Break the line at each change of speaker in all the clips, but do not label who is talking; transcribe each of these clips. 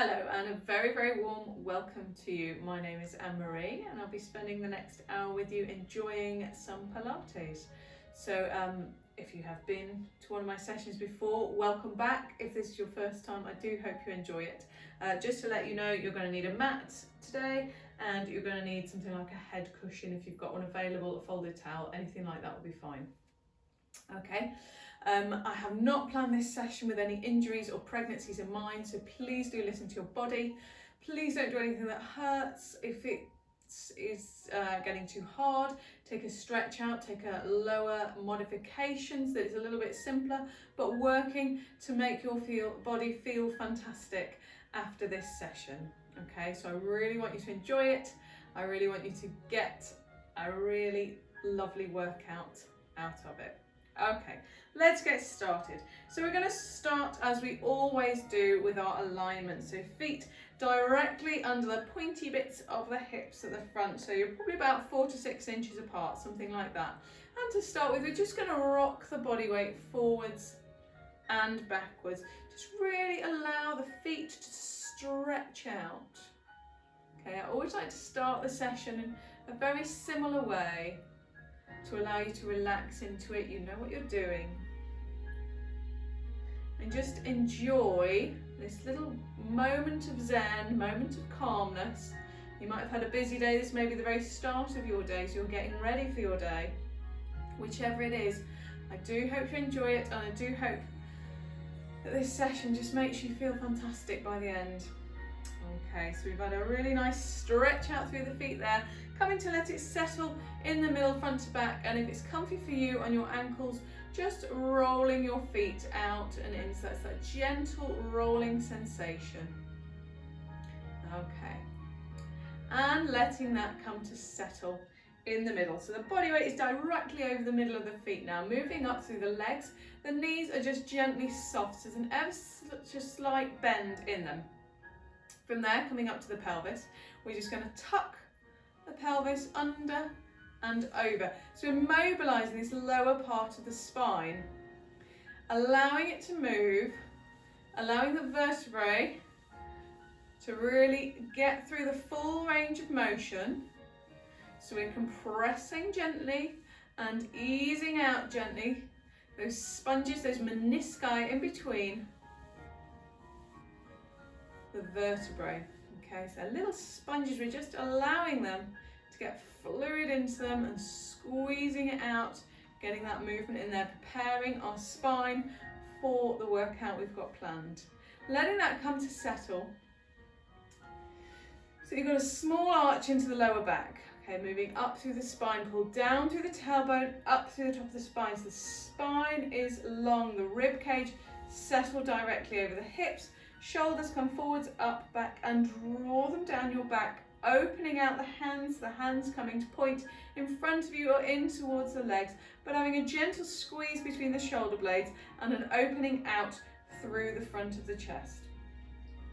Hello and a very, very warm welcome to you. My name is Anne-Marie and I'll be spending the next hour with you enjoying some Pilates. So if you have been to one of my sessions before, welcome back. If this is your first time, I do hope you enjoy it. Just to let you know, you're going to need a mat today and you're going to need something like a head cushion if you've got one available, a folded towel, anything like that will be fine. Okay. I have not planned this session with any injuries or pregnancies in mind, so please do listen to your body. Please don't do anything that hurts. If it is getting too hard, take a stretch out, take a lower modifications that is a little bit simpler, but working to make your body feel fantastic after this session. Okay, so I really want you to enjoy it. I really want you to get a really lovely workout out of it. Okay, let's get started. So we're going to start as we always do with our alignment. So feet directly under the pointy bits of the hips at the front. So you're probably about 4 to 6 inches apart, something like that. And to start with, we're just going to rock the body weight forwards and backwards. Just really allow the feet to stretch out. Okay, I always like to start the session in a very similar way, to allow you to relax into it. You know what you're doing. And just enjoy this little moment of zen, moment of calmness. You might have had a busy day. This may be the very start of your day, so you're getting ready for your day. Whichever it is, I do hope you enjoy it, and I do hope that this session just makes you feel fantastic by the end. Okay, so we've had a really nice stretch out through the feet there. Coming to let it settle in the middle, front to back, and if it's comfy for you on your ankles, just rolling your feet out and in. So that's that gentle rolling sensation. Okay, and letting that come to settle in the middle. So the body weight is directly over the middle of the feet now, moving up through the legs. The knees are just gently soft, so there's an ever such a slight bend in them. From there, coming up to the pelvis, we're just going to tuck the pelvis under and over. So we're mobilising this lower part of the spine, allowing it to move, allowing the vertebrae to really get through the full range of motion. So we're compressing gently and easing out gently. Those sponges, those menisci in between the vertebrae. Okay, so little sponges, we're just allowing them to get fluid into them and squeezing it out, getting that movement in there, preparing our spine for the workout we've got planned. Letting that come to settle. So you've got a small arch into the lower back. Okay, moving up through the spine, pull down through the tailbone, up through the top of the spine. So the spine is long, the rib cage settle directly over the hips. Shoulders come forwards, up, back, and draw them down your back, opening out the hands coming to point in front of you or in towards the legs, but having a gentle squeeze between the shoulder blades and an opening out through the front of the chest.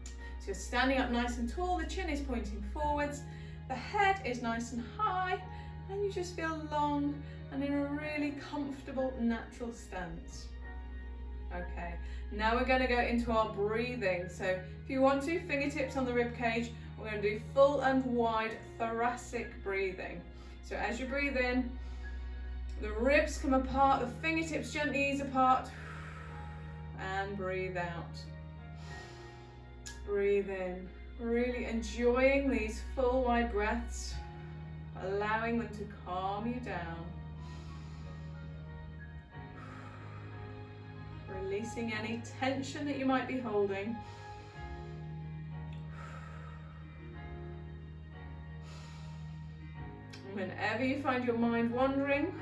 So you're standing up nice and tall, the chin is pointing forwards, the head is nice and high, and you just feel long and in a really comfortable, natural stance. Okay, now we're going to go into our breathing. So if you want to, fingertips on the rib cage, we're going to do full and wide thoracic breathing. So as you breathe in, the ribs come apart, the fingertips gently ease apart, and breathe out. Breathe in, really enjoying these full wide breaths, allowing them to calm you down. Releasing any tension that you might be holding. Whenever you find your mind wandering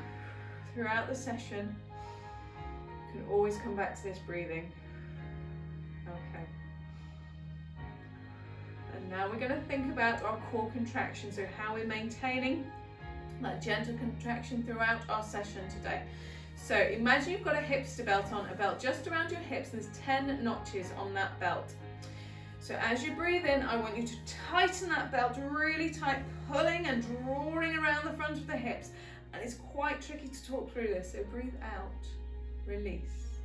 throughout the session, you can always come back to this breathing. Okay. And now we're going to think about our core contraction, so how we're maintaining that gentle contraction throughout our session today. So imagine you've got a hipster belt on, a belt just around your hips, and there's 10 notches on that belt. So as you breathe in, I want you to tighten that belt really tight, pulling and drawing around the front of the hips. And it's quite tricky to talk through this, so breathe out, release,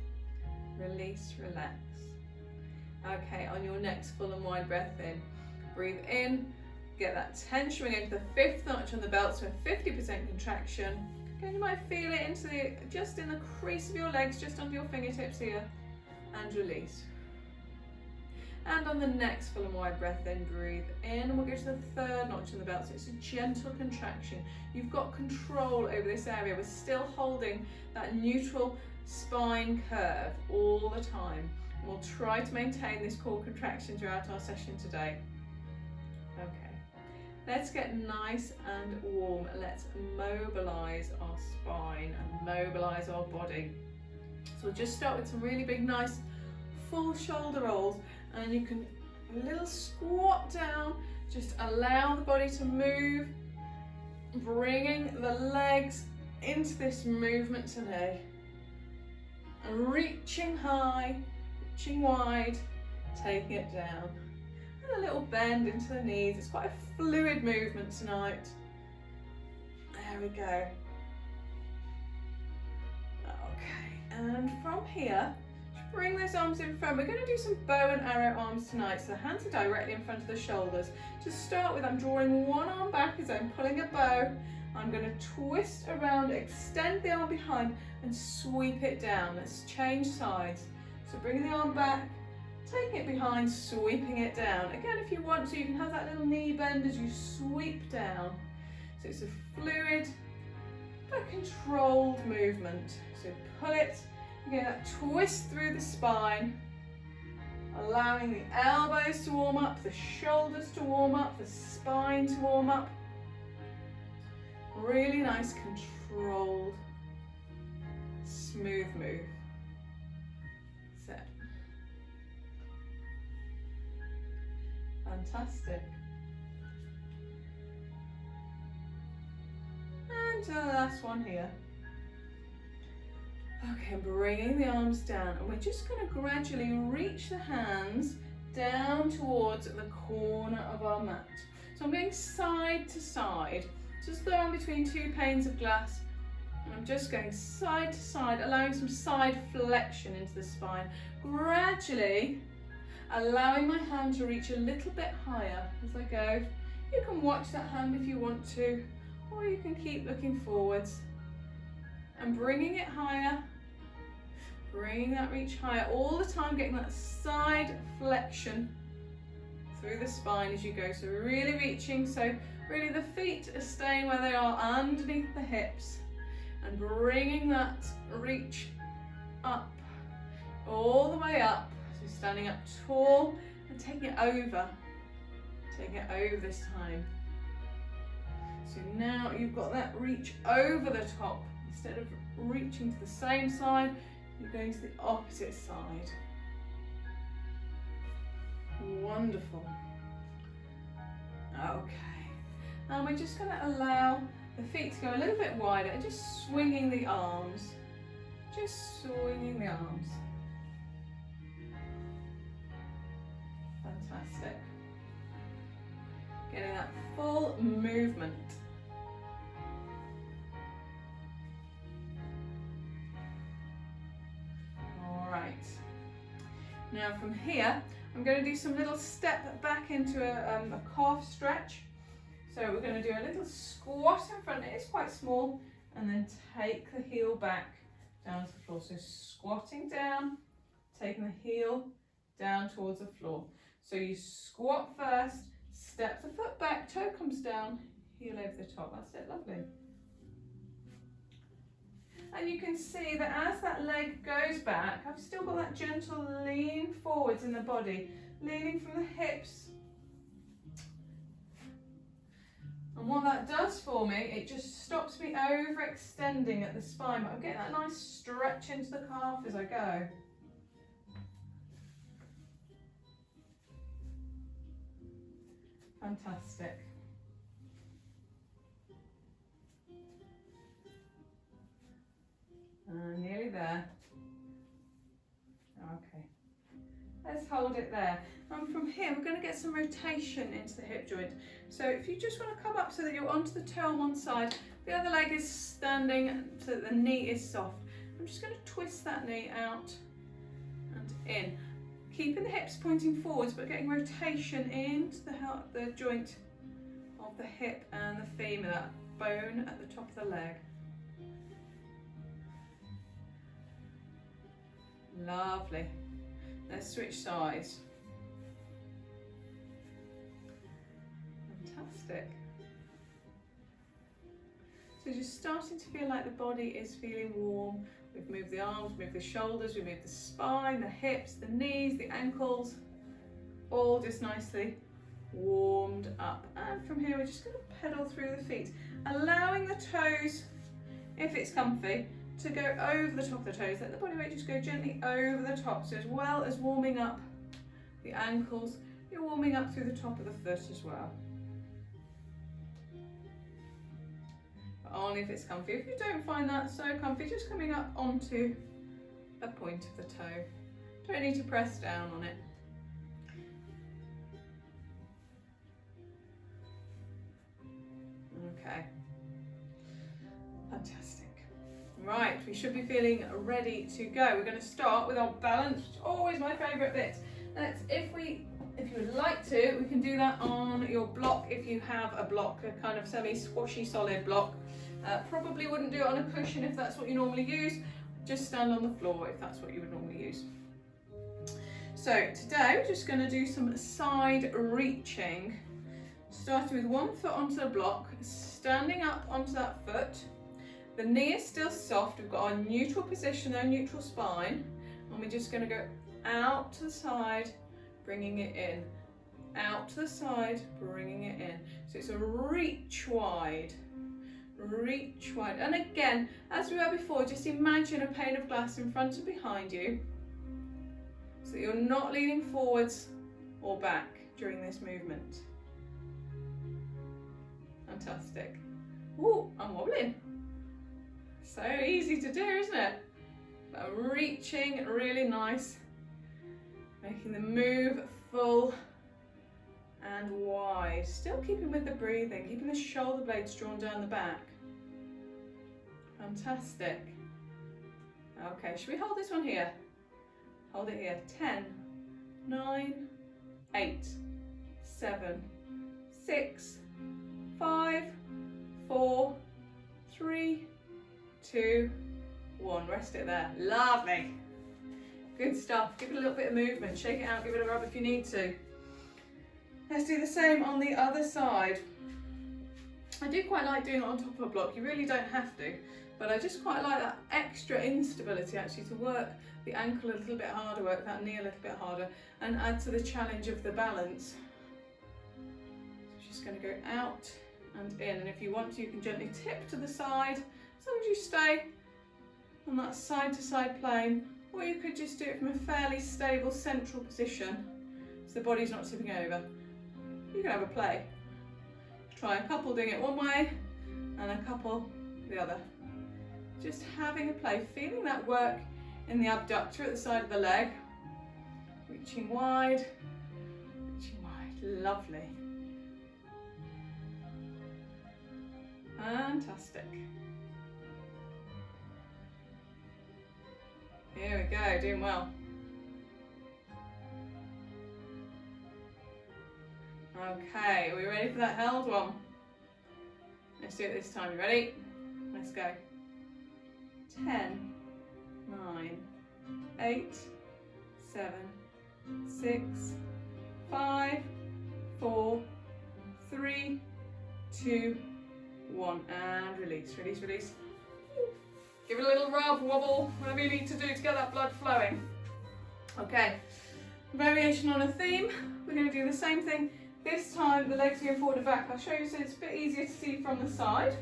release, relax. Okay, on your next full and wide breath in, breathe in, get that tension into the fifth notch on the belt, so a 50% contraction. Again, you might feel it just in the crease of your legs, just under your fingertips here, and release. And on the next full and wide breath in, breathe in, and we'll go to the third notch on the belt, so it's a gentle contraction. You've got control over this area. We're still holding that neutral spine curve all the time. We'll try to maintain this core contraction throughout our session today. Okay, let's get nice and warm. Let's mobilize our spine and mobilize our body. So we'll just start with some really big, nice, full shoulder rolls, and you can a little squat down, just allow the body to move, bringing the legs into this movement today, and reaching high, reaching wide, taking it down, and a little bend into the knees. It's quite a fluid movement tonight. There we go. Okay, and from here, bring those arms in front. We're going to do some bow and arrow arms tonight, so the hands are directly in front of the shoulders. To start with, I'm drawing one arm back as I'm pulling a bow. I'm going to twist around, extend the arm behind, and sweep it down. Let's change sides. So bringing the arm back, taking it behind, sweeping it down. Again, if you want to, you can have that little knee bend as you sweep down. So it's a fluid but controlled movement. So pull it, again, that twist through the spine, allowing the elbows to warm up, the shoulders to warm up, the spine to warm up. Really nice, controlled, smooth move. Set. Fantastic. And the last one here. Okay, bringing the arms down, and we're just going to gradually reach the hands down towards the corner of our mat. So I'm going side to side, just though I'm between two panes of glass, and I'm just going side to side, allowing some side flexion into the spine, gradually allowing my hand to reach a little bit higher as I go. You can watch that hand if you want to, or you can keep looking forwards and bringing it higher, bringing that reach higher, all the time getting that side flexion through the spine as you go. So really reaching, so really the feet are staying where they are underneath the hips, and bringing that reach up, all the way up. So standing up tall and taking it over this time. So now you've got that reach over the top. Instead of reaching to the same side, you're going to the opposite side. Wonderful. Okay. And we're just going to allow the feet to go a little bit wider and just swinging the arms. Just swinging the arms. Fantastic. Getting that full movement. Alright. Now from here, I'm going to do some little step back into a calf stretch. So we're going to do a little squat in front. It is quite small, and then take the heel back down to the floor. So squatting down, taking the heel down towards the floor. So you squat first, step the foot back, toe comes down, heel over the top. That's it, lovely. And you can see that as that leg goes back, I've still got that gentle lean forwards in the body, leaning from the hips. And what that does for me, it just stops me overextending at the spine, but I'm getting that nice stretch into the calf as I go. Fantastic. Nearly there. Okay. Let's hold it there. And from here, we're going to get some rotation into the hip joint. So if you just want to come up so that you're onto the toe on one side, the other leg is standing so that the knee is soft. I'm just going to twist that knee out and in. Keeping the hips pointing forwards, but getting rotation into the joint of the hip and the femur, that bone at the top of the leg. Lovely. Let's switch sides. Fantastic. So just starting to feel like the body is feeling warm. We've moved the arms, moved the shoulders, we've moved the spine, the hips, the knees, the ankles, all just nicely warmed up. And from here we're just going to pedal through the feet, allowing the toes, if it's comfy, to go over the top of the toes. Let the body weight just go gently over the top. So as well as warming up the ankles, you're warming up through the top of the foot as well. But only if it's comfy. If you don't find that so comfy, just coming up onto the point of the toe. Don't need to press down on it. Okay. Fantastic. Right, we should be feeling ready to go. We're going to start with our balance, which is always my favourite bit. If you would like to, we can do that on your block. If you have a block, a kind of semi-squashy solid block, probably wouldn't do it on a cushion if that's what you normally use. Just stand on the floor if that's what you would normally use. So today we're just going to do some side reaching, starting with one foot onto the block, standing up onto that foot. The knee is still soft. We've got our neutral position, our neutral spine, and we're just going to go out to the side, bringing it in, out to the side, bringing it in. So it's a reach wide, and again, as we were before, just imagine a pane of glass in front and behind you, so that you're not leaning forwards or back during this movement. Fantastic. Ooh, I'm wobbling. So easy to do, isn't it? But reaching really nice, making the move full and wide, still keeping with the breathing, keeping the shoulder blades drawn down the back. Fantastic. Okay, should we hold this one here? Hold it here. 10, 9, 8, 7, 6, 5, 4, 3, 2, 1. Rest it there. Lovely. Good stuff. Give it a little bit of movement. Shake it out. Give it a rub if you need to. Let's do the same on the other side. I do quite like doing it on top of a block. You really don't have to, but I just quite like that extra instability actually, to work the ankle a little bit harder, work that knee a little bit harder, and add to the challenge of the balance. So just going to go out and in, and if you want to, you can gently tip to the side, as long as you stay on that side to side plane, or you could just do it from a fairly stable central position, so the body's not tipping over. You can have a play. Try a couple doing it one way and a couple the other. Just having a play, feeling that work in the abductor at the side of the leg. Reaching wide, reaching wide. Lovely. Fantastic. Here we go, doing well. Okay, are we ready for that held one? Let's do it this time. You ready? Let's go. 10, 9, 8, 7, 6, 5, 4, 3, 2, 1, and release, release, release. Give it a little rub, wobble, whatever you need to do to get that blood flowing. Okay, variation on a theme. We're going to do the same thing. This time the legs go forward and back. I'll show you so it's a bit easier to see from the side.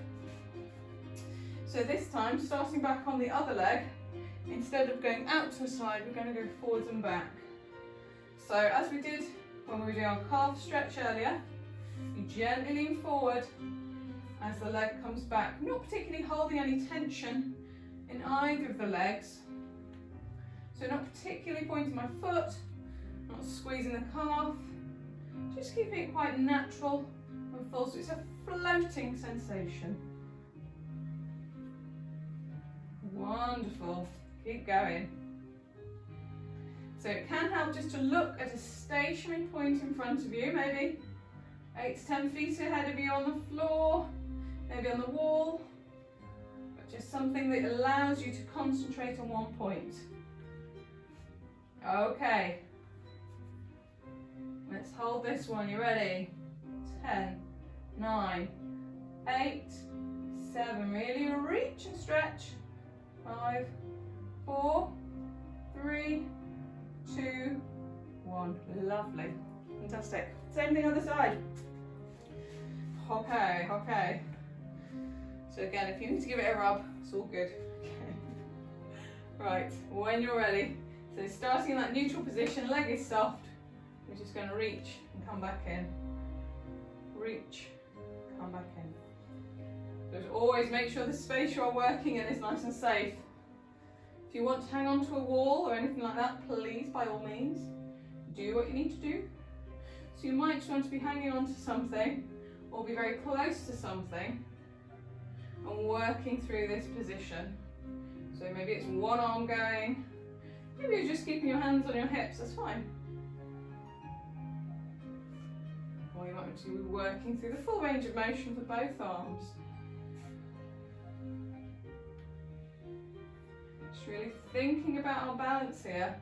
So this time, starting back on the other leg, instead of going out to the side, we're going to go forwards and back. So as we did when we were doing our calf stretch earlier, you gently lean forward as the leg comes back, not particularly holding any tension in either of the legs. So not particularly pointing my foot, not squeezing the calf, just keeping it quite natural and full, so it's a floating sensation. Wonderful, keep going. So it can help just to look at a stationary point in front of you, maybe 8 to 10 feet ahead of you on the floor, maybe on the wall, but just something that allows you to concentrate on one point. Okay, let's hold this one. You ready? 10, 9, 8, 7. Really reach and stretch. 5, 4, 3, 2, 1. Lovely. Fantastic. Same thing other side. Okay, okay. So again, if you need to give it a rub, it's all good. Okay. Right, when you're ready. So starting in that neutral position, leg is soft. We're just going to reach and come back in. Reach, come back in. Just always make sure the space you're working in is nice and safe. If you want to hang on to a wall or anything like that, please, by all means, do what you need to do. So you might just want to be hanging on to something or be very close to something and working through this position. So maybe it's one arm going, maybe you're just keeping your hands on your hips, that's fine. Or you might want to be working through the full range of motion for both arms. Just really thinking about our balance here.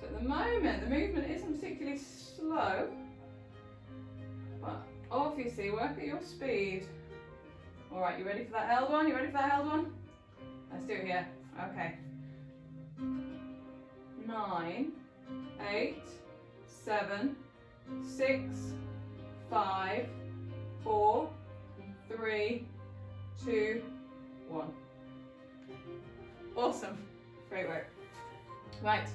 So at the moment, the movement isn't particularly slow, but obviously work at your speed. All right, you ready for that held one? You ready for that held one? Let's do it here. Okay. 9, 8, 7, 6, 5, 4, 3, 2, 1. Awesome. Great work. Right.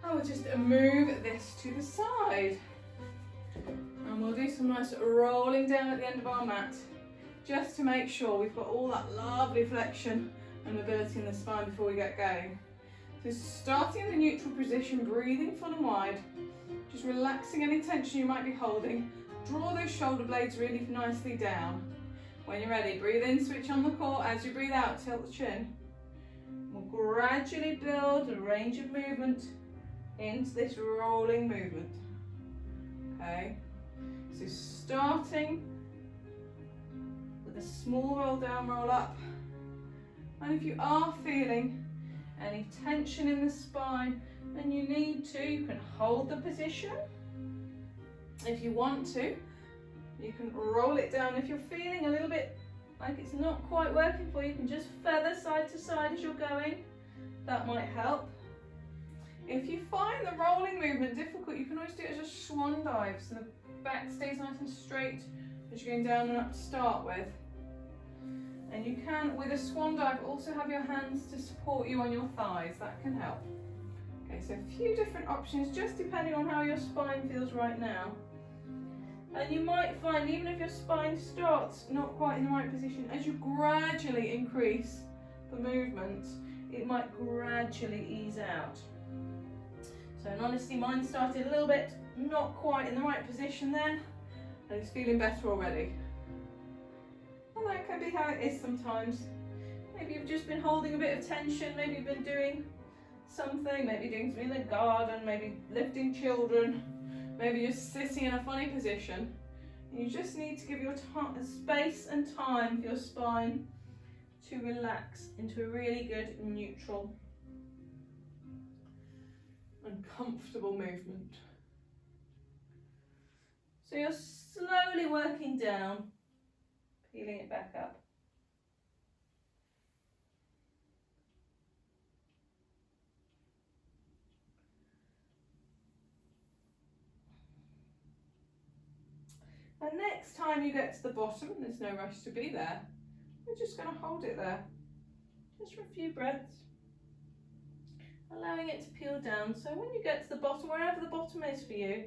I will just move this to the side. And we'll do some nice rolling down at the end of our mat, just to make sure we've got all that lovely flexion and mobility in the spine before we get going. So starting in the neutral position, breathing full and wide, just relaxing any tension you might be holding. Draw those shoulder blades really nicely down. When you're ready, breathe in, switch on the core. As you breathe out, tilt the chin. We'll gradually build a range of movement into this rolling movement. Okay, so starting with a small roll down, roll up. And if you are feeling any tension in the spine and you need to, you can hold the position. If you want to, you can roll it down. If you're feeling a little bit like it's not quite working for you, you can just feather side to side as you're going. That might help. If you find the rolling movement difficult, you can always do it as a swan dive, so the back stays nice and straight as you're going down and up to start with. And you can, with a swan dive, also have your hands to support you on your thighs. That can help. Okay, so a few different options, just depending on how your spine feels right now. And you might find, even if your spine starts not quite in the right position, as you gradually increase the movement, it might gradually ease out. So in honesty, mine started a little bit not quite in the right position then, and it's feeling better already. And that can be how it is sometimes. Maybe you've just been holding a bit of tension, maybe you've been doing something, maybe doing something in the garden, maybe lifting children, maybe you're sitting in a funny position. And you just need to give your space and time for your spine to relax into a really good neutral and comfortable movement. So you're slowly working down, peeling it back up. And next time you get to the bottom, and there's no rush to be there, we're just going to hold it there, just for a few breaths, allowing it to peel down. So when you get to the bottom, wherever the bottom is for you,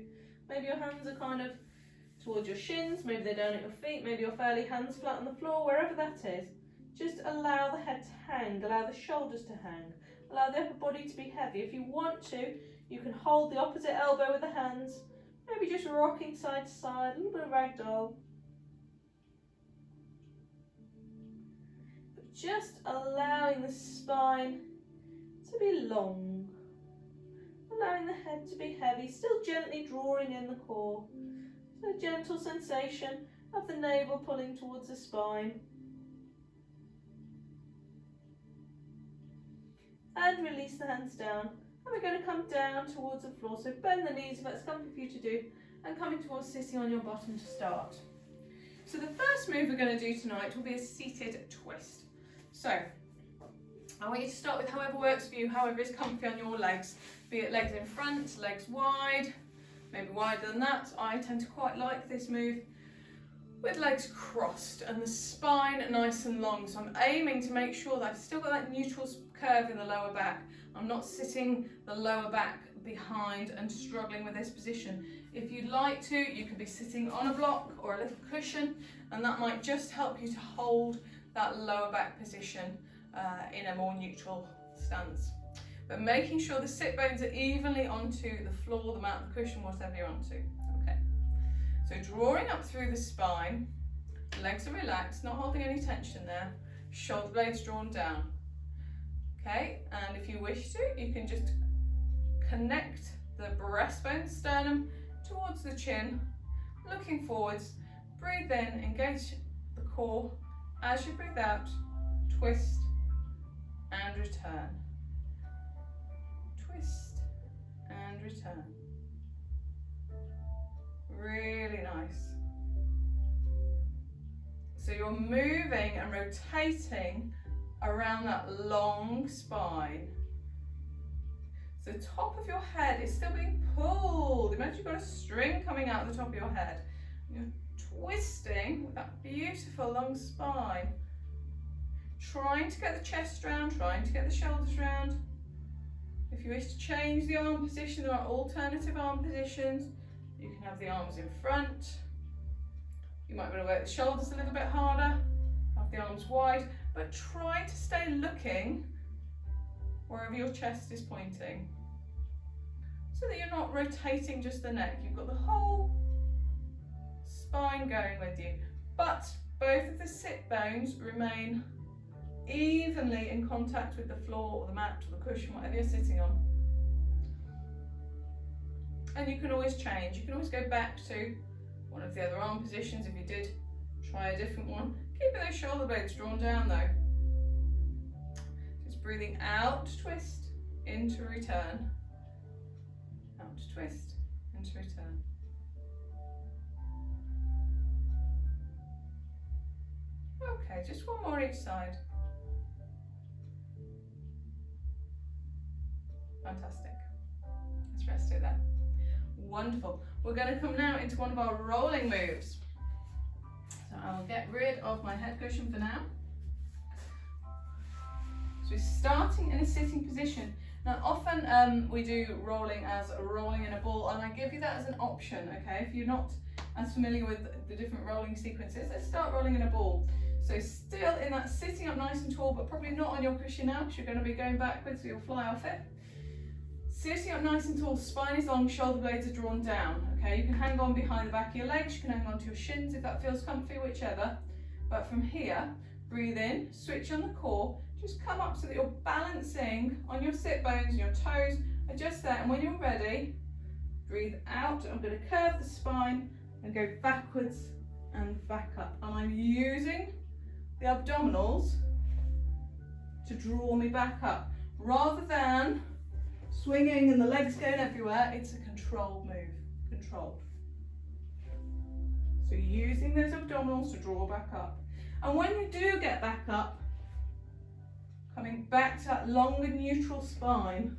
maybe your hands are kind of towards your shins, maybe they're down at your feet, maybe you're fairly hands flat on the floor, wherever that is, just allow the head to hang, allow the shoulders to hang, allow the upper body to be heavy. If you want to, you can hold the opposite elbow with the hands, maybe just rocking side to side, a little bit of ragdoll. Just allowing the spine to be long, allowing the head to be heavy, still gently drawing in the core. So a gentle sensation of the navel pulling towards the spine. And release the hands down. And we're going to come down towards the floor. So bend the knees if that's comfortable for you to do. And coming towards sitting on your bottom to start. So the first move we're going to do tonight will be a seated twist. So I want you to start with however works for you, however is comfy on your legs. Be it legs in front, legs wide, maybe wider than that. I tend to quite like this move with legs crossed and the spine nice and long. So I'm aiming to make sure that I've still got that neutral curve in the lower back. I'm not sitting the lower back behind and struggling with this position. If you'd like to, you could be sitting on a block or a little cushion, and that might just help you to hold that lower back position in a more neutral stance. But making sure the sit bones are evenly onto the floor, the mat, the cushion, whatever you're onto. Okay. So drawing up through the spine, legs are relaxed, not holding any tension there, shoulder blades drawn down. Okay, and if you wish to, you can just connect the breastbone, sternum towards the chin, looking forwards, breathe in, engage the core. As you breathe out, twist and return. Twist and return. Really nice. So you're moving and rotating around that long spine. So the top of your head is still being pulled. Imagine you've got a string coming out of the top of your head. You're twisting with that beautiful long spine. Trying to get the chest round, trying to get the shoulders round. If you wish to change the arm position, there are alternative arm positions. You can have the arms in front. You might want to work the shoulders a little bit harder, have the arms wide, but try to stay looking wherever your chest is pointing, so that you're not rotating just the neck. You've got the whole spine going with you, but both of the sit bones remain evenly in contact with the floor or the mat or the cushion, whatever you're sitting on. And you can always change. You can always go back to one of the other arm positions if you did try a different one. Keeping those shoulder blades drawn down though. Just breathing out to twist, into return. Out to twist, into return. Okay, just one more each side. Fantastic. Let's rest it there. Wonderful. We're going to come now into one of our rolling moves. So I'll get rid of my head cushion for now. So we're starting in a sitting position. Now often we do rolling as rolling in a ball, and I give you that as an option, okay? If you're not as familiar with the different rolling sequences, let's start rolling in a ball. So still in that sitting up nice and tall, but probably not on your cushion now because you're going to be going backwards, so you'll fly off it. Sitting up nice and tall, spine is long, shoulder blades are drawn down. Okay, you can hang on behind the back of your legs, you can hang on to your shins if that feels comfy, whichever. But from here, breathe in, switch on the core, just come up so that you're balancing on your sit bones and your toes are just there. And when you're ready, breathe out. I'm going to curve the spine and go backwards and back up. And I'm using the abdominals to draw me back up rather than swinging and the legs going everywhere. It's a controlled move, controlled. So using those abdominals to draw back up. And when you do get back up, coming back to that longer neutral spine.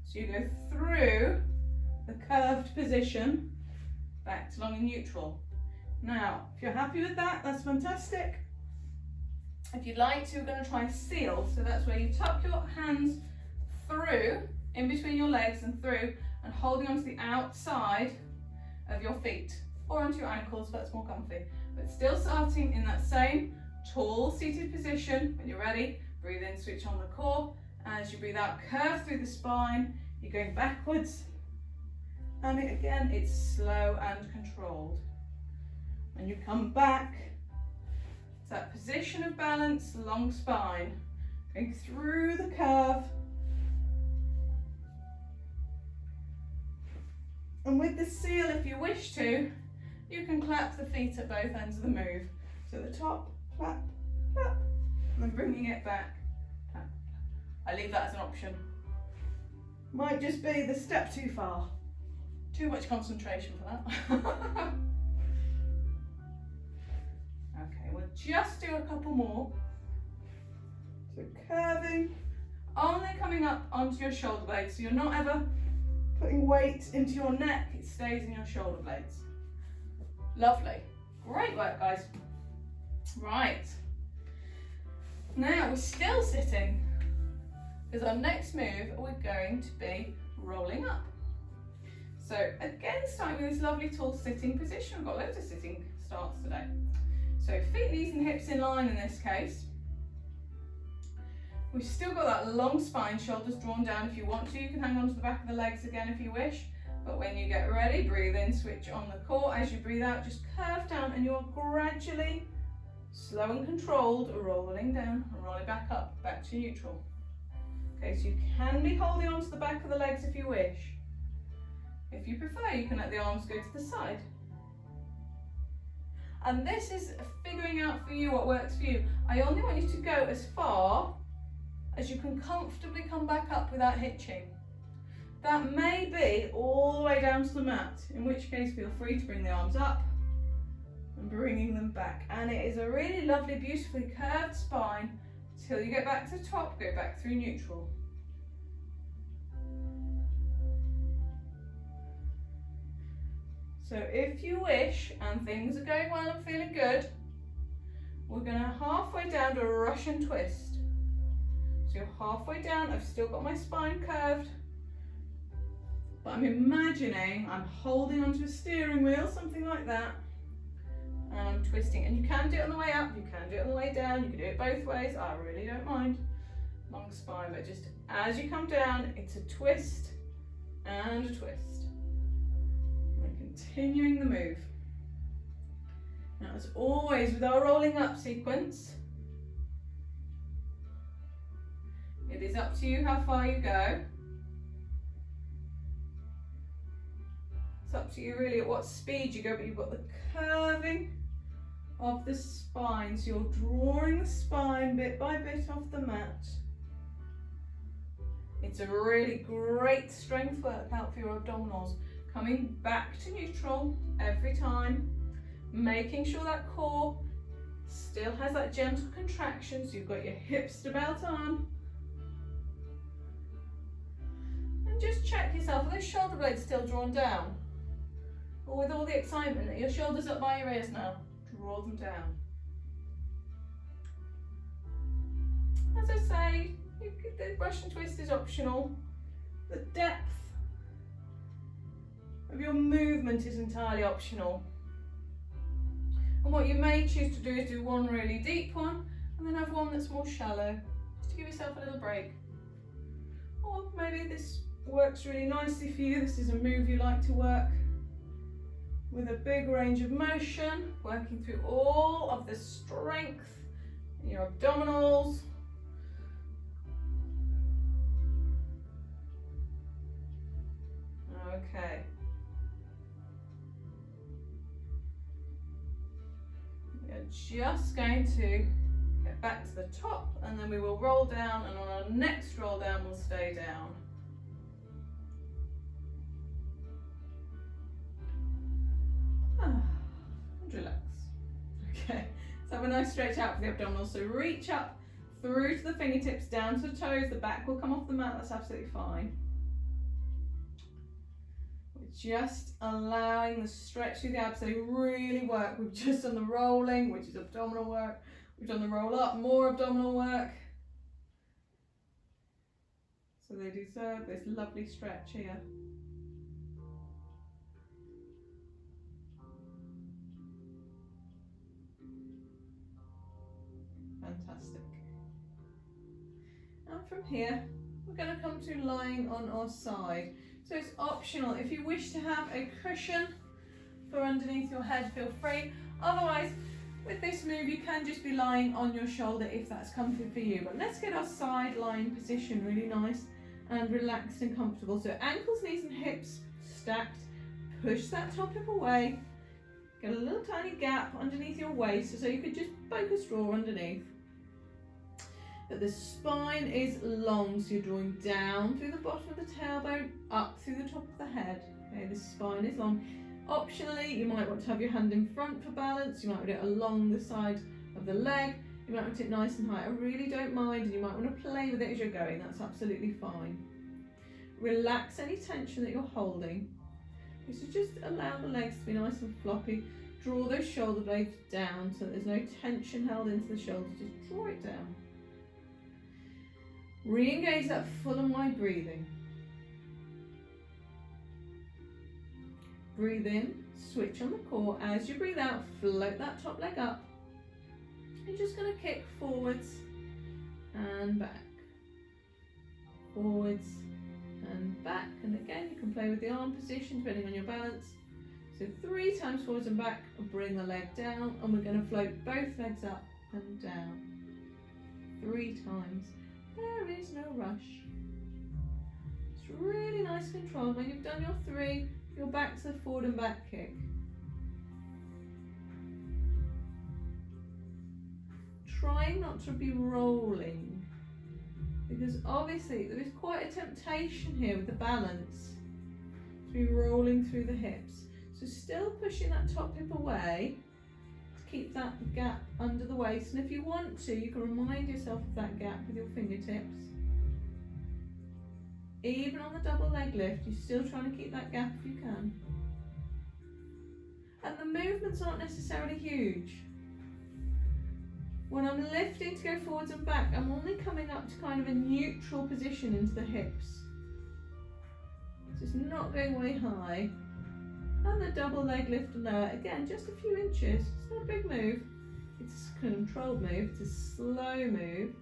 So you go through the curved position, back to long and neutral. Now, if you're happy with that, that's fantastic. If you'd like to, we're going to try seal. So that's where you tuck your hands through, in between your legs and through, and holding onto the outside of your feet or onto your ankles, that's more comfy. But still starting in that same tall seated position. When you're ready, breathe in, switch on the core. As you breathe out, curve through the spine. You're going backwards. And again, it's slow and controlled. When you come back, it's that position of balance, long spine, going through the curve. And with the seal, if you wish to, you can clap the feet at both ends of the move. So the top, clap, clap, and then bringing it back. Clap. I leave that as an option. Might just be the step too far. Too much concentration for that. Okay, we'll just do a couple more. So curving, only coming up onto your shoulder blades. So you're not ever putting weight into your neck, it stays in your shoulder blades. Lovely. Great work, guys. Right. Now we're still sitting, because our next move, we're going to be rolling up. So again, starting with this lovely tall sitting position. We've got loads of sitting starts today. So feet, knees and hips in line in this case. We've still got that long spine, shoulders drawn down if you want to. You can hang on to the back of the legs again if you wish. But when you get ready, breathe in, switch on the core. As you breathe out, just curve down and you're gradually, slow and controlled, rolling down and rolling back up, back to neutral. Okay, so you can be holding on to the back of the legs if you wish. If you prefer, you can let the arms go to the side. And this is figuring out for you what works for you. I only want you to go as far as you can comfortably come back up without hitching. That may be all the way down to the mat, in which case feel free to bring the arms up and bringing them back. And it is a really lovely, beautifully curved spine till you get back to the top, go back through neutral. So if you wish, and things are going well and feeling good, we're going to halfway down to a Russian twist. So you're halfway down, I've still got my spine curved, but I'm imagining I'm holding onto a steering wheel, something like that, and I'm twisting. And you can do it on the way up, you can do it on the way down, you can do it both ways, I really don't mind. Long spine, but just as you come down, it's a twist and a twist. Continuing the move. Now, as always with our rolling up sequence, it is up to you how far you go. It's up to you really at what speed you go, but you've got the curving of the spine, so you're drawing the spine bit by bit off the mat. It's a really great strength workout for your abdominals. Coming back to neutral every time, making sure that core still has that gentle contraction, so you've got your hips to belt on. And just check yourself, are those shoulder blades still drawn down? Or with all the excitement, are your shoulders up by your ears now? Draw them down. As I say, the Russian twist is optional. The depth of your movement is entirely optional. And what you may choose to do is do one really deep one and then have one that's more shallow, just to give yourself a little break. Or maybe this works really nicely for you. This is a move you like to work with a big range of motion, working through all of the strength in your abdominals. Okay. Just going to get back to the top and then we will roll down, and on our next roll down we'll stay down. And relax. Okay, let's have a nice stretch out for the abdominals. So reach up through to the fingertips, down to the toes, the back will come off the mat, that's absolutely fine. Just allowing the stretch through the abs, they really work. We've just done the rolling, which is abdominal work. We've done the roll up, more abdominal work. So they deserve this lovely stretch here. Fantastic. And from here, we're going to come to lying on our side. So it's optional. If you wish to have a cushion for underneath your head, feel free. Otherwise, with this move, you can just be lying on your shoulder if that's comfy for you. But let's get our side lying position really nice and relaxed and comfortable. So ankles, knees and hips stacked, push that top hip away. Get a little tiny gap underneath your waist, so you could just poke a straw underneath. But the spine is long, so you're drawing down through the bottom of the tailbone, up through the top of the head. Okay, the spine is long. Optionally, you might want to have your hand in front for balance. You might want it along the side of the leg. You might want it nice and high. I really don't mind, and you might want to play with it as you're going. That's absolutely fine. Relax any tension that you're holding. So just allow the legs to be nice and floppy. Draw those shoulder blades down so that there's no tension held into the shoulders. Just draw it down. Re-engage that full and wide breathing. Breathe in, switch on the core. As you breathe out, float that top leg up. You're just going to kick forwards and back. Forwards and back. And again, you can play with the arm position depending on your balance. So 3 times forwards and back, and bring the leg down, and we're going to float both legs up and down. 3 times. There is no rush. It's really nice control. When you've done your 3, you're back to the forward and back kick. Trying not to be rolling, because obviously there is quite a temptation here with the balance to be rolling through the hips. So still pushing that top hip away to keep that gap under the waist, and if you want to, you can remind yourself of that gap with your fingertips. Even on the double leg lift, you're still trying to keep that gap if you can. And the movements aren't necessarily huge. When I'm lifting to go forwards and back, I'm only coming up to kind of a neutral position into the hips. So it's not going way high. And the double leg lift and lower, again, just a few inches. It's not a big move. It's a controlled move. It's a slow move.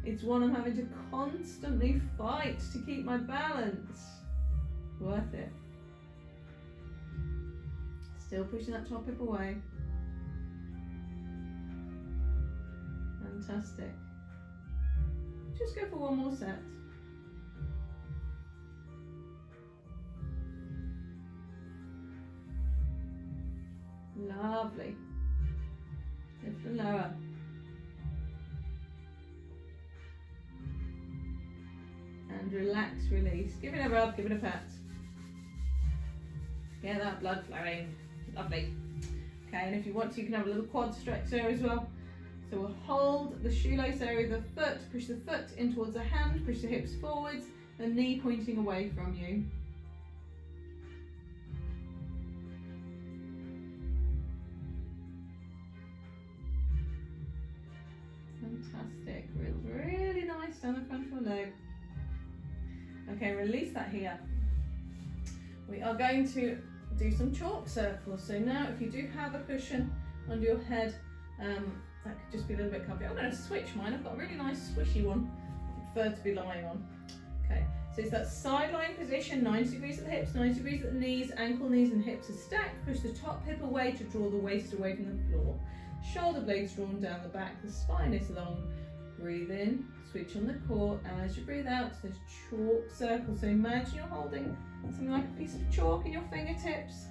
It's one I'm having to constantly fight to keep my balance. Worth it. Still pushing that top hip away. Fantastic. Just go for one more set. Lovely. Lift and lower. And relax, release. Give it a rub, give it a pat. Get that blood flowing. Lovely. Okay, and if you want to, you can have a little quad stretch there as well. So we'll hold the shoelace area of the foot, push the foot in towards the hand, push the hips forwards, the knee pointing away from you. Fantastic. Really nice down the front of your leg. Okay, release that here. We are going to do some chalk circles. So now if you do have a cushion under your head, that could just be a little bit comfy. I'm going to switch mine. I've got a really nice swishy one I prefer to be lying on. Okay, so it's that side lying position, 90 degrees at the hips, 90 degrees at the knees, ankle, knees and hips are stacked. Push the top hip away to draw the waist away from the floor. Shoulder blades drawn down the back, the spine is long. Breathe in, switch on the core. As you breathe out, there's chalk circles. So imagine you're holding something like a piece of chalk in your fingertips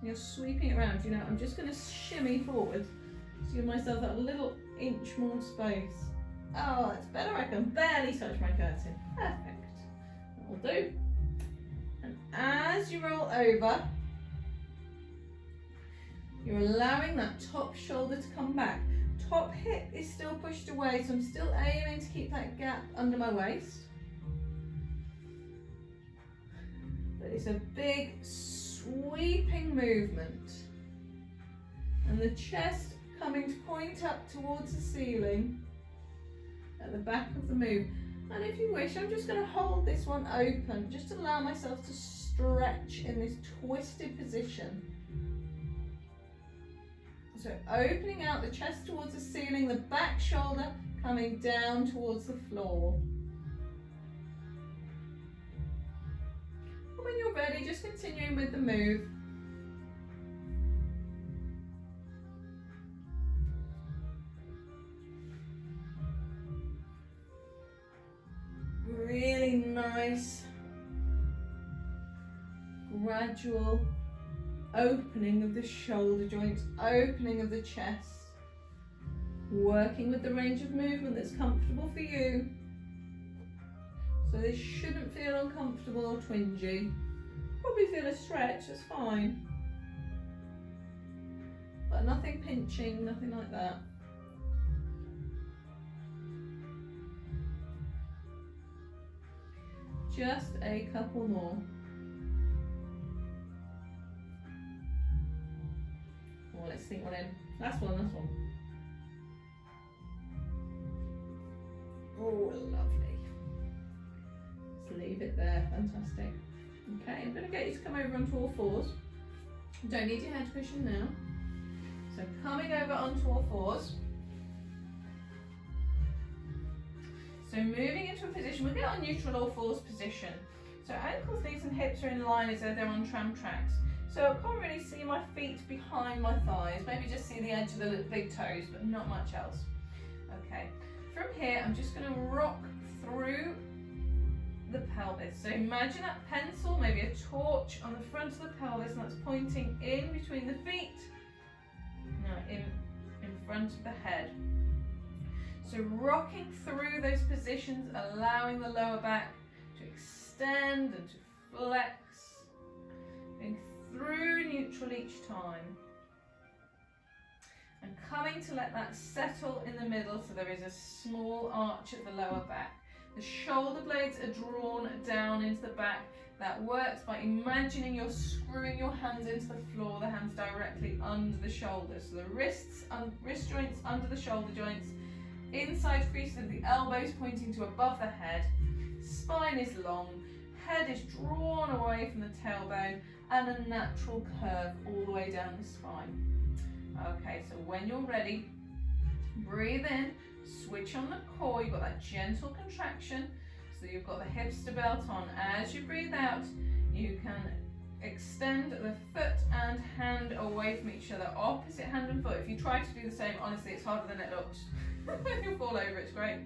and you're sweeping it around. You know, I'm just going to shimmy forward to give myself that little inch more space. Oh, that's better. I can barely touch my curtain. Perfect. That'll do. And as you roll over, you're allowing that top shoulder to come back. Top hip is still pushed away, so I'm still aiming to keep that gap under my waist. But it's a big sweeping movement. And the chest coming to point up towards the ceiling at the back of the move. And if you wish, I'm just going to hold this one open, just to allow myself to stretch in this twisted position. So opening out the chest towards the ceiling, the back shoulder coming down towards the floor. And when you're ready, just continuing with the move. Really nice gradual opening of the shoulder joints, opening of the chest, working with the range of movement that's comfortable for you. So this shouldn't feel uncomfortable or twingy. Probably feel a stretch, that's fine. But nothing pinching, nothing like that. Just a couple more. Oh, let's sink one in. Last one, last one. Oh, lovely. Just leave it there, fantastic. Okay, I'm going to get you to come over onto all fours. Don't need your head cushion now. So coming over onto all fours. So moving into a position, we'll get our neutral all fours position. So ankles, knees and hips are in line as though they're on tram tracks. So I can't really see my feet behind my thighs, maybe just see the edge of the big toes, but not much else. Okay, from here I'm just going to rock through the pelvis. So imagine that pencil, maybe a torch on the front of the pelvis, and that's pointing in between the feet, now in front of the head. So rocking through those positions, allowing the lower back to extend and to flex, going through neutral each time, and coming to let that settle in the middle so there is a small arch at the lower back. The shoulder blades are drawn down into the back. That works by imagining you're screwing your hands into the floor, the hands directly under the shoulders. So the wrist joints under the shoulder joints, inside creases of the elbows pointing to above the head, spine is long, head is drawn away from the tailbone, and a natural curve all the way down the spine. Okay, so when you're ready, breathe in, switch on the core, you've got that gentle contraction, so you've got the hips to belt on. As you breathe out, you can extend the foot and hand away from each other, opposite hand and foot. If you try to do the same, honestly, it's harder than it looks. You'll fall over, it's great.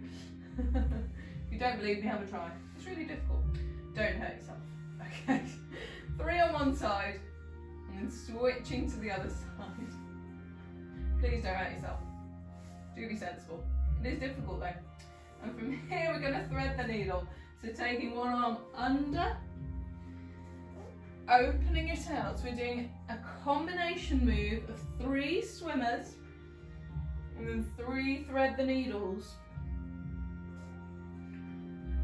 If you don't believe me, have a try. It's really difficult. Don't hurt yourself. Okay, 3 on one side, and then switching to the other side. Please don't hurt yourself. Do be sensible. It is difficult though. And from here we're going to thread the needle. So taking one arm under, opening it out. So we're doing a combination move of 3 swimmers and then 3 thread the needles.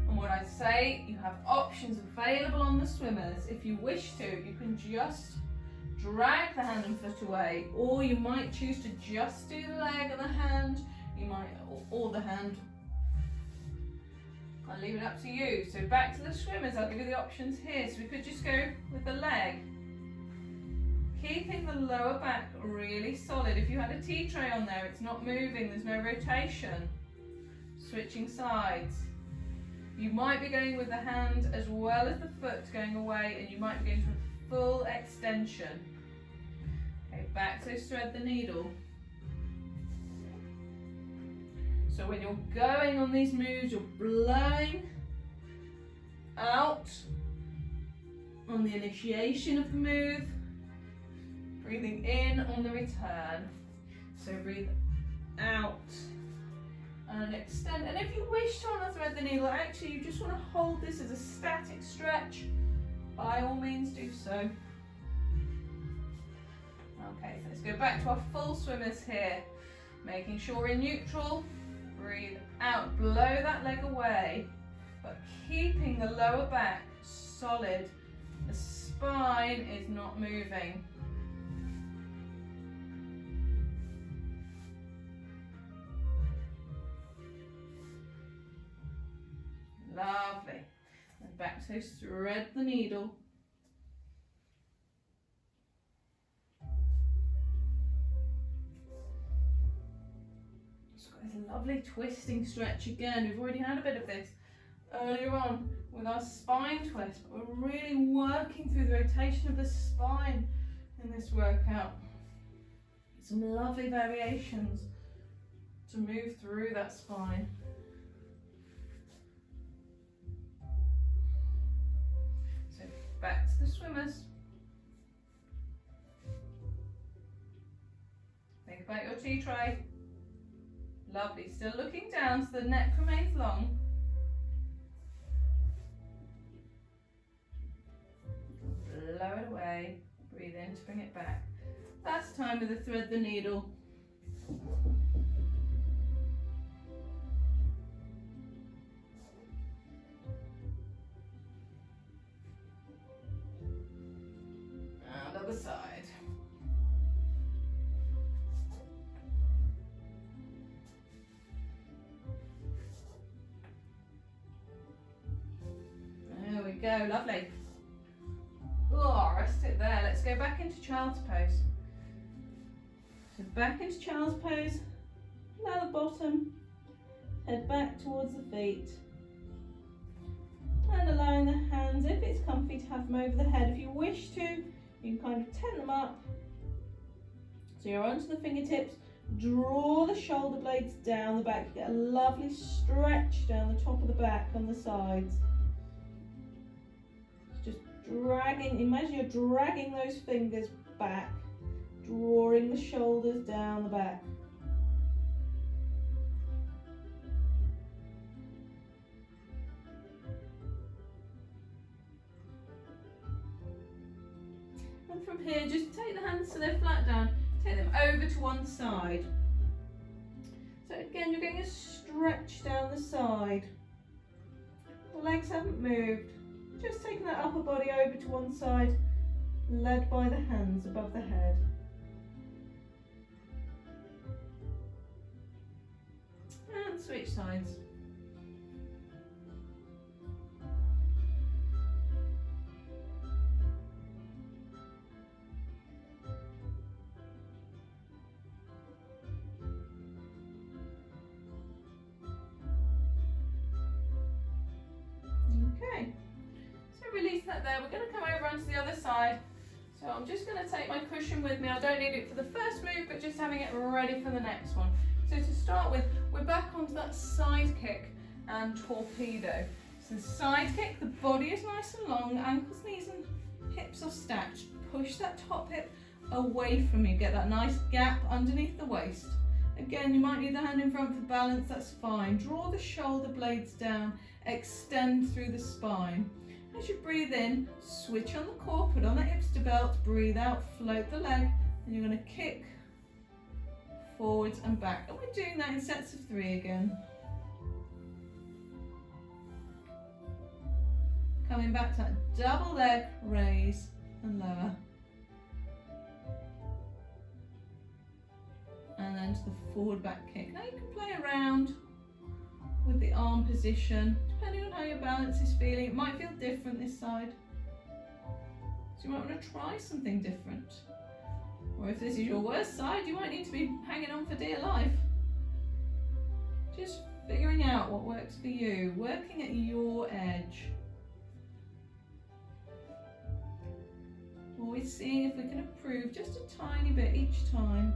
And what I say, you have options available on the swimmers. If you wish to, you can just drag the hand and foot away, or you might choose to just do the leg and the hand, you might, or the hand. I'll leave it up to you. So back to the swimmers, I'll give you the options here. So we could just go with the leg, keeping the lower back really solid. If you had a tea tray on there, it's not moving, there's no rotation. Switching sides. You might be going with the hand as well as the foot going away, and you might be going to a full extension. Okay, back to thread the needle. So when you're going on these moves, you're blowing out on the initiation of the move, breathing in on the return. So breathe out and extend. And if you wish to want to thread the needle, actually you just want to hold this as a static stretch, by all means do so. Okay, so let's go back to our full swimmers here. Making sure we're in neutral. Breathe out, blow that leg away, but keeping the lower back solid. The spine is not moving. Lovely. And back to thread the needle. It's a lovely twisting stretch again. We've already had a bit of this earlier on with our spine twist, but we're really working through the rotation of the spine in this workout. Some lovely variations to move through that spine. So back to the swimmers. Think about your tea tray. Lovely. Still looking down so the neck remains long. Blow it away. Breathe in to bring it back. Last time with the thread the needle. And other side. There we go, lovely. Oh, rest it there. Let's go back into child's pose. So back into child's pose. Allow the bottom, head back towards the feet. And allowing the hands, if it's comfy, to have them over the head. If you wish to, you can kind of tent them up. So you're onto the fingertips. Draw the shoulder blades down the back. You get a lovely stretch down the top of the back on the sides. Just dragging, imagine you're dragging those fingers back, drawing the shoulders down the back. And from here, just take the hands so they're flat down, take them over to one side. So again, you're getting a stretch down the side. The legs haven't moved. Just taking that upper body over to one side, led by the hands above the head. And switch sides. Okay. Release that there. We're going to come over onto the other side. So I'm just going to take my cushion with me. I don't need it for the first move, but just having it ready for the next one. So to start with, we're back onto that side kick and torpedo. So side kick, the body is nice and long, ankles, knees and hips are stacked. Push that top hip away from you. Get that nice gap underneath the waist. Again, you might need the hand in front for balance, that's fine. Draw the shoulder blades down, extend through the spine. As you breathe in, switch on the core, put on the hips to belt, breathe out, float the leg, and you're going to kick forwards and back. And we're doing that in sets of 3 again. Coming back to that double leg, raise and lower. And then to the forward back kick. Now you can play around with the arm position, depending on how your balance is feeling. It might feel different this side. So you might want to try something different. Or if this is your worst side, you might need to be hanging on for dear life. Just figuring out what works for you, working at your edge. Always seeing if we can improve just a tiny bit each time.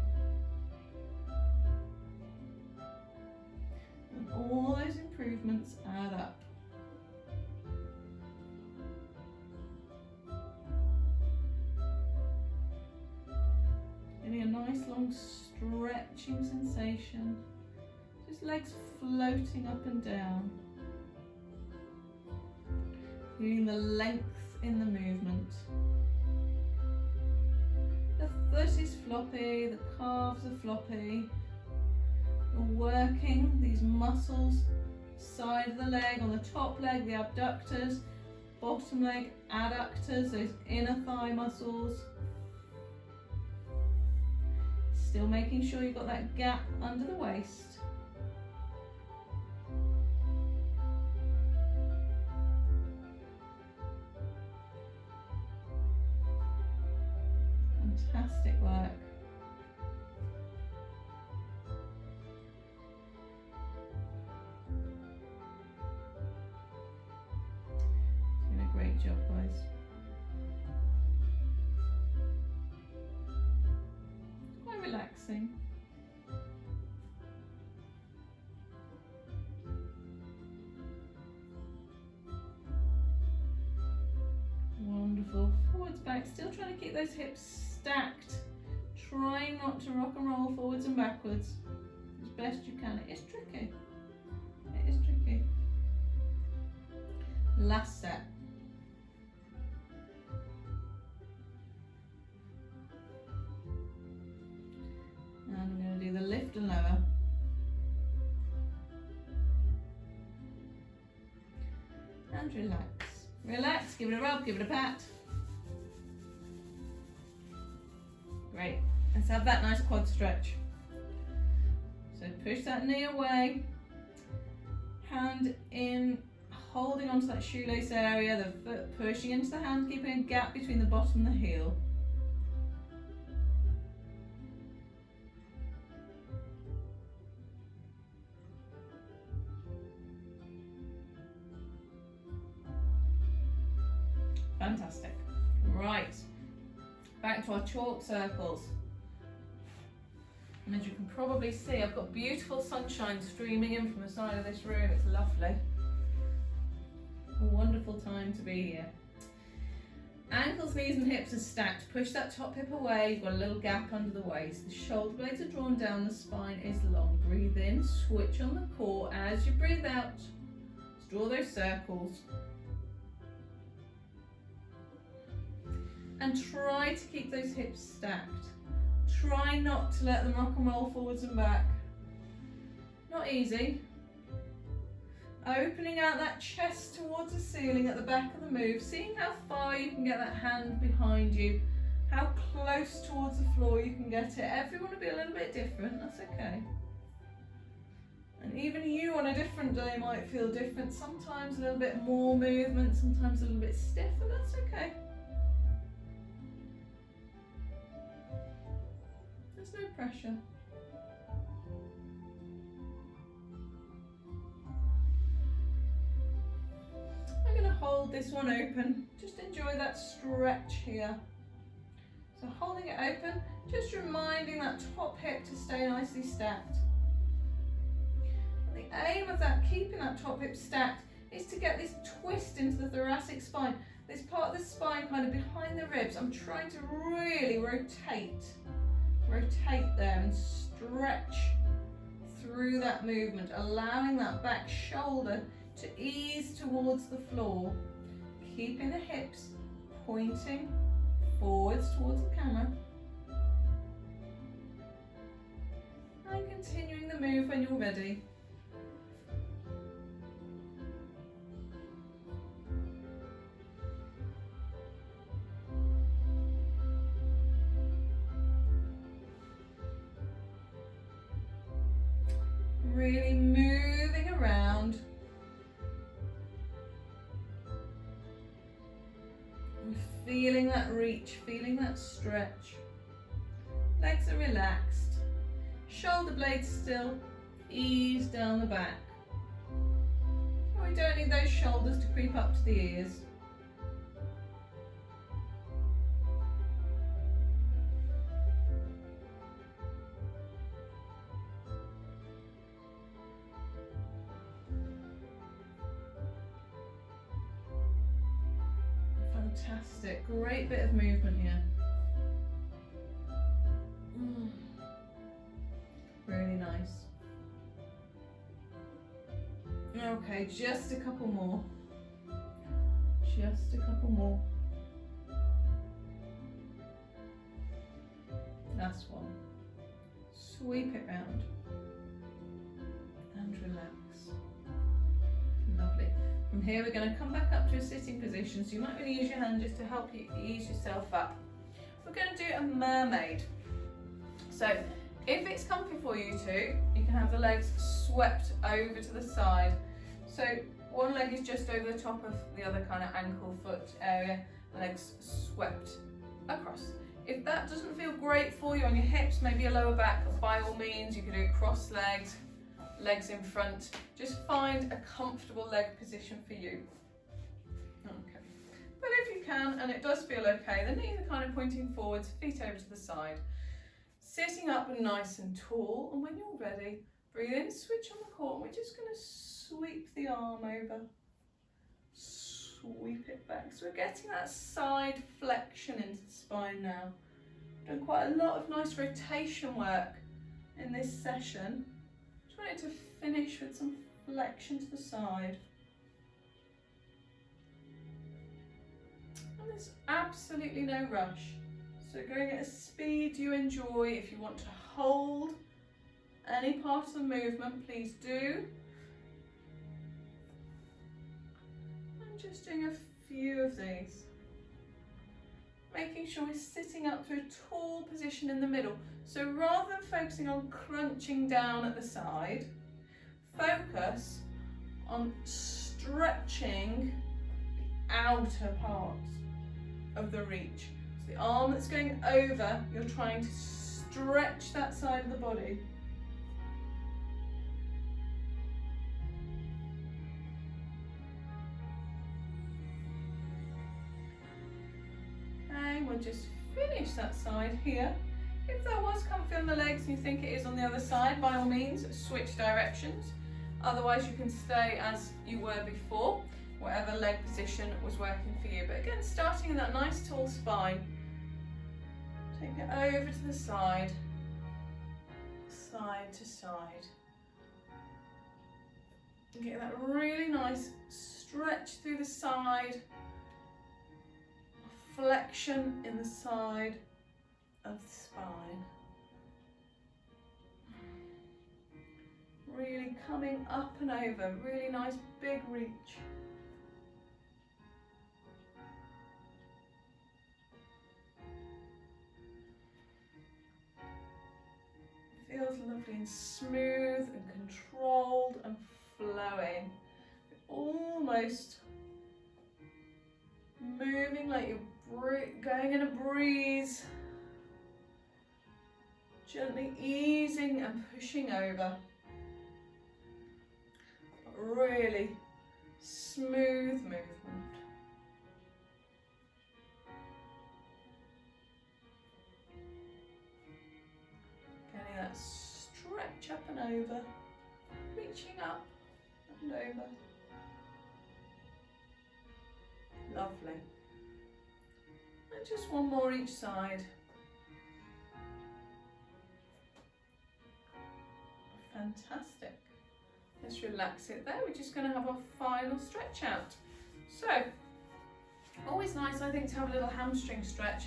And all those improvements add up. Getting a nice long stretching sensation. Just legs floating up and down. Feeling the length in the movement. The foot is floppy, the calves are floppy. You're working these muscles, side of the leg, on the top leg, the abductors, bottom leg, adductors, those inner thigh muscles. Still making sure you've got that gap under the waist. Fantastic work. Doing a great job, guys. Quite relaxing. Wonderful. Forwards, back, still trying to keep those hips stacked, Try not to rock and roll forwards and backwards as best you can. It is tricky. It is tricky. Last set. And I'm going to do the lift and lower. And relax. Relax, give it a rub, give it a pat. Great. Let's have that nice quad stretch. So push that knee away. Hand in, holding onto that shoelace area, the foot pushing into the hand, keeping a gap between the bottom and the heel. Fantastic. Right, back to our chalk circles. And as you can probably see, I've got beautiful sunshine streaming in from the side of this room. It's lovely. A wonderful time to be here. Ankles, knees and hips are stacked. Push that top hip away. You've got a little gap under the waist. The shoulder blades are drawn down. The spine is long. Breathe in, switch on the core. As you breathe out, just draw those circles. And try to keep those hips stacked. Try not to let them rock and roll forwards and back. Not easy. Opening out that chest towards the ceiling at the back of the move, seeing how far you can get that hand behind you, how close towards the floor you can get it. Everyone will be a little bit different, that's okay. And even you on a different day might feel different. Sometimes a little bit more movement, sometimes a little bit stiff, and that's okay. There's no pressure. I'm going to hold this one open. Just enjoy that stretch here. So holding it open, just reminding that top hip to stay nicely stacked. And the aim of that, keeping that top hip stacked, is to get this twist into the thoracic spine. This part of the spine kind of behind the ribs. I'm trying to really rotate there and stretch through that movement, allowing that back shoulder to ease towards the floor, keeping the hips pointing forwards towards the camera, and continuing the move when you're ready. Really moving around. And feeling that reach, feeling that stretch. Legs are relaxed. Shoulder blades still. Ease down the back. And we don't need those shoulders to creep up to the ears. Fantastic, great bit of movement here. Really nice. Okay, just a couple more. Just a couple more. Last one. Sweep it round. And relax. Lovely. From here we're going to come back up to a sitting position, so you might want to use your hand just to help you ease yourself up. We're going to do a mermaid. So if it's comfy for you two, you can have the legs swept over to the side. So one leg is just over the top of the other kind of ankle foot area, legs swept across. If that doesn't feel great for you on your hips, maybe your lower back, by all means you can do it cross-legged, legs in front. Just find a comfortable leg position for you. Okay. But if you can, and it does feel okay, the knees are kind of pointing forwards, feet over to the side. Sitting up and nice and tall, and when you're ready, breathe in, switch on the core, and we're just going to sweep the arm over. Sweep it back. So we're getting that side flexion into the spine now. Done quite a lot of nice rotation work in this session. Just want it to finish with some flexion to the side. And there's absolutely no rush. So going at a speed you enjoy. If you want to hold any part of the movement, please do. I'm just doing a few of these. Making sure we're sitting up to a tall position in the middle. So rather than focusing on crunching down at the side, focus on stretching the outer parts of the reach. So the arm that's going over, you're trying to stretch that side of the body. We'll just finish that side here. If that was comfy on the legs and you think it is on the other side, by all means switch directions. Otherwise you can stay as you were before, whatever leg position was working for you. But again, starting in that nice tall spine, take it over to the side, side to side. And get that really nice stretch through the side, flexion in the side of the spine. Really coming up and over, really nice big reach. Feels lovely and smooth and controlled and flowing. Almost moving like you're going in a breeze, gently easing and pushing over, but really smooth movement. Getting that stretch up and over, reaching up and over. Lovely. And just one more each side. Fantastic. Let's relax it there. We're just going to have our final stretch out. So, always nice, I think, to have a little hamstring stretch,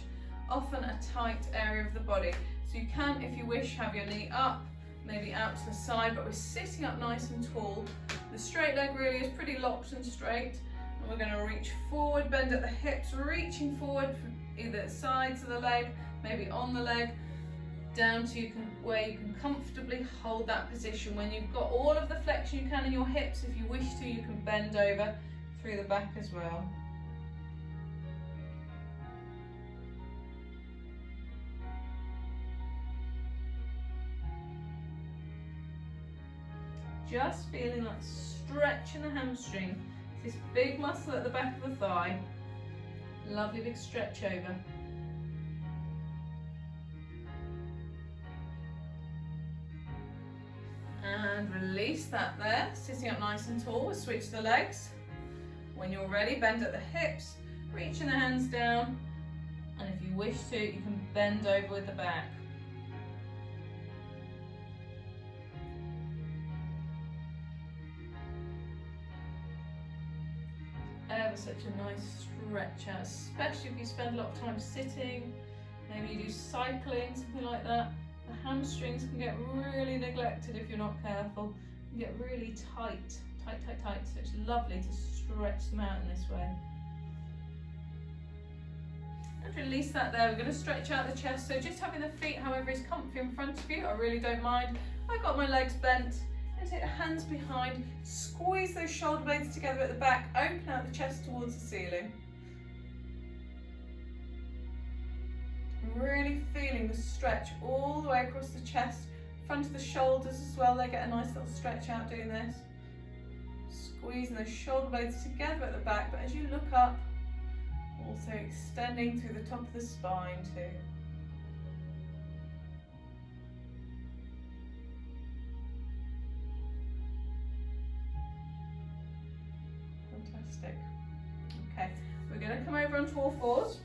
often a tight area of the body. So you can, if you wish, have your knee up, maybe out to the side, but we're sitting up nice and tall. The straight leg really is pretty locked and straight. And we're going to reach forward, bend at the hips, reaching forward from either sides of the leg, maybe on the leg, down to where you can comfortably hold that position. When you've got all of the flexion you can in your hips, if you wish to, you can bend over through the back as well. Just feeling that stretch in the hamstring. This big muscle at the back of the thigh. Lovely big stretch over. And release that there. Sitting up nice and tall, we'll switch the legs. When you're ready, bend at the hips, reaching the hands down. And if you wish to, you can bend over with the back. Ever such a nice stretch out, especially if you spend a lot of time sitting, maybe you do cycling, something like that. The hamstrings can get really neglected if you're not careful. You get really tight, so it's lovely to stretch them out in this way. And release that there. We're going to stretch out the chest, so just having the feet however is comfy in front of you, I really don't mind. I've got my legs bent. Take the hands behind, squeeze those shoulder blades together at the back, open out the chest towards the ceiling. Really feeling the stretch all the way across the chest, front of the shoulders as well, they get a nice little stretch out doing this. Squeezing those shoulder blades together at the back, but as you look up, also extending through the top of the spine too. Fantastic. Okay, we're going to come over onto all fours.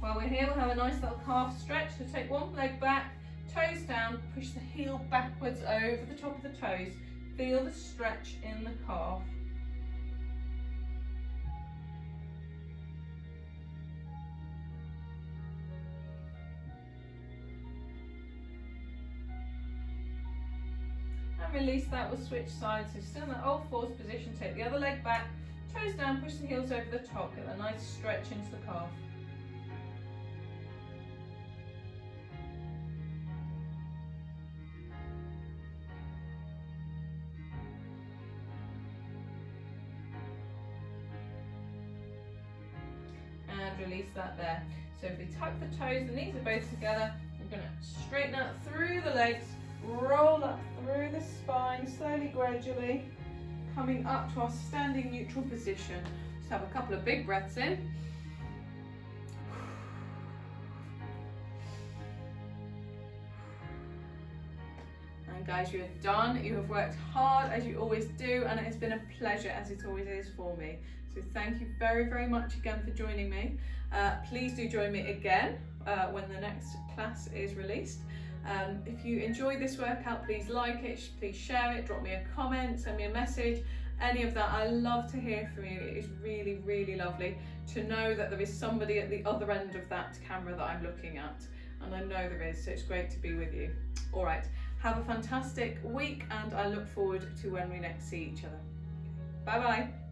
While we're here, we'll have a nice little calf stretch. So take one leg back, toes down, push the heel backwards over the top of the toes. Feel the stretch in the calf. And release that, we'll switch sides. So still in that old fours position, take the other leg back, toes down, push the heels over the top, get a nice stretch into the calf. And release that there. So if we tuck the toes, the knees are both together, we're going to straighten out through the legs, roll up through the spine, slowly, gradually, coming up to our standing neutral position. Just have a couple of big breaths in. And guys, you are done. You have worked hard as you always do, and it has been a pleasure as it always is for me. So thank you very, very much again for joining me. Please do join me again when the next class is released. If you enjoyed this workout, please like it, please share it, drop me a comment, send me a message, any of that. I love to hear from you. It is really, really lovely to know that there is somebody at the other end of that camera that I'm looking at, and I know there is, so it's great to be with you. All right, have a fantastic week, and I look forward to when we next see each other. Bye bye.